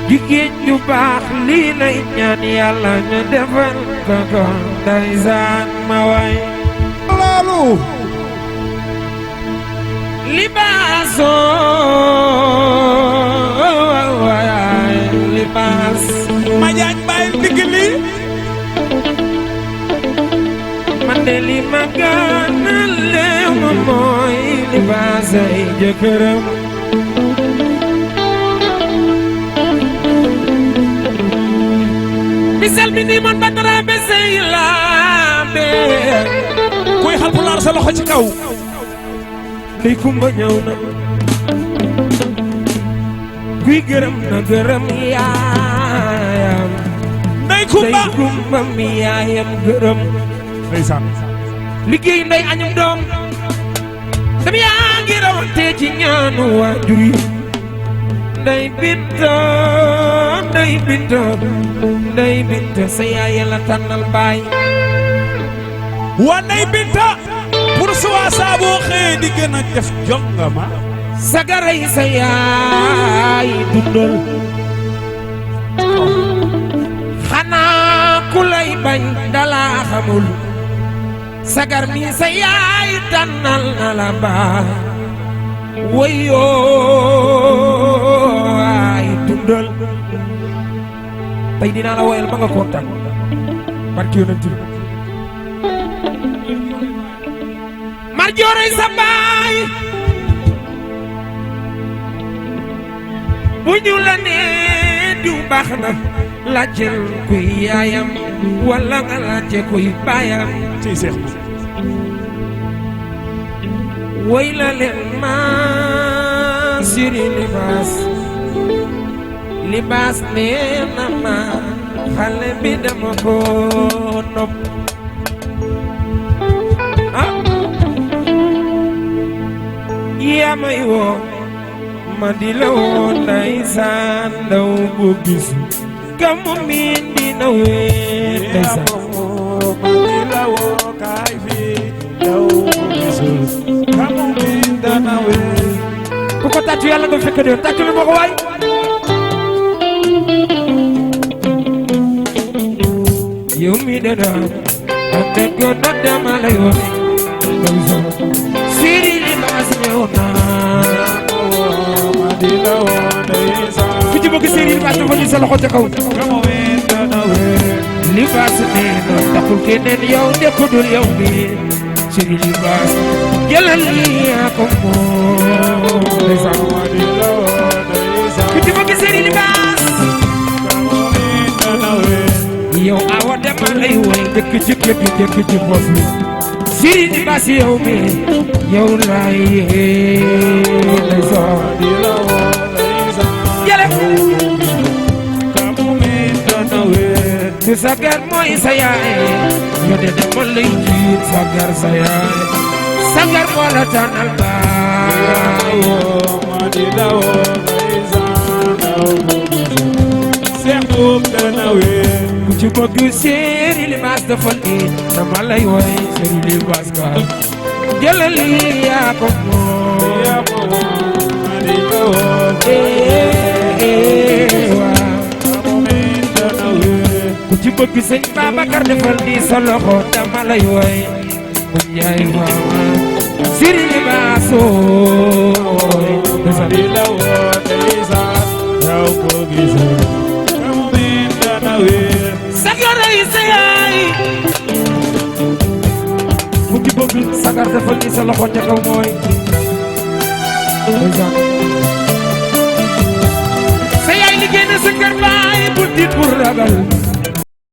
jigéen ju baax lii lay ñaan yàlla ñu defal ko ko ndeysaan ma way loolu libaasoo waay libaas ma jaañ bàyyil digg li man de li ma gënal leew ma mooy libaas ay jëkkëram bisal bi nii man Badara be sey laabe kuy Haalpulaar sa loxo ci kaw ndey kumba ñëw na kuy gërëm na gërëm yaayam ndey kumba ndey kumba mi yaayam gërëm ndeysaan liggéey ndey añum doom sam yaa ngi rawante ci ñaanu waajur yi ndey binta ndey binta ndey binta sa yaay la tànnal baay waa ndey binta pour suwaa saa boo xëyee di gën a def jongama sagaray sa yaay dundal xanaa ku lay bañ dala xamul sagar mi sa yaay tànnal na la baay woyoo ay dundal tey dinaa la woyal ba nga kontaan barki yonent bi mar jooroy sa baay bu ñu la nee diw baax na laajteel kuy yaayam wala nga laajte kuy baayam ciy seex woy la leen ma siri libaas nee na ma xale bi dama ko nopp ah yaa may woo ma di la woo ndeysaan ndaw bu gis ka mu miin dina wéet ndeysaan ma di la woo kaay fii ndaw bu gisul ka mu miin dana wéet ku ko tàccu yàlla nga fekk déwén tàccu lu ma ko waay yow mi dana ak dëgg na dama lay wax siri libaas ñëw naa ma di la woo ndeysaan ku ci bëgg siri libaas dafa ñu sa loxo ca kaw ka mu miin dana wéet libaas nee na taxul keneen yow nekkudul yow mi siri libaas jëlal lii yaa ko moom ndeysaan ma di la woo ndeysaan ku ci bëgg siri libaas ka mu miin dana wéet yow awa dama lay woy dëkk ci kër gi dëkk ci bopp bi siri libaas yow mi yow laay ndeysaan di la woo ndeysaan jële ka mu miin dana wéet du sagar mooy sa yaay yoo de dama lay jiit sagar sa yaay sagar moo la tànnal baay ma di la woo ndeysaan ndaw bu gisul seex buub dana wéet ku ci bëgg siri libaas dafa lii dama lay woy siri libaas ka jëlal lii yaa ko moom yaa ko moom ma di la woo waaw ka mu miin dana wéet ku ci bëgg sëñ Babacar defal nii sa loxo dama lay woy mu njaay waaw siri libaas ooy ma di la woo ndeysaan ndaw bu gisul ka mu miin dana wéet sagaray sa yaay ku ci bëgg sagar defal nii sa loxo ca kaw mooy sa yaay liggéey na sa kër baay bul tiit bul ragal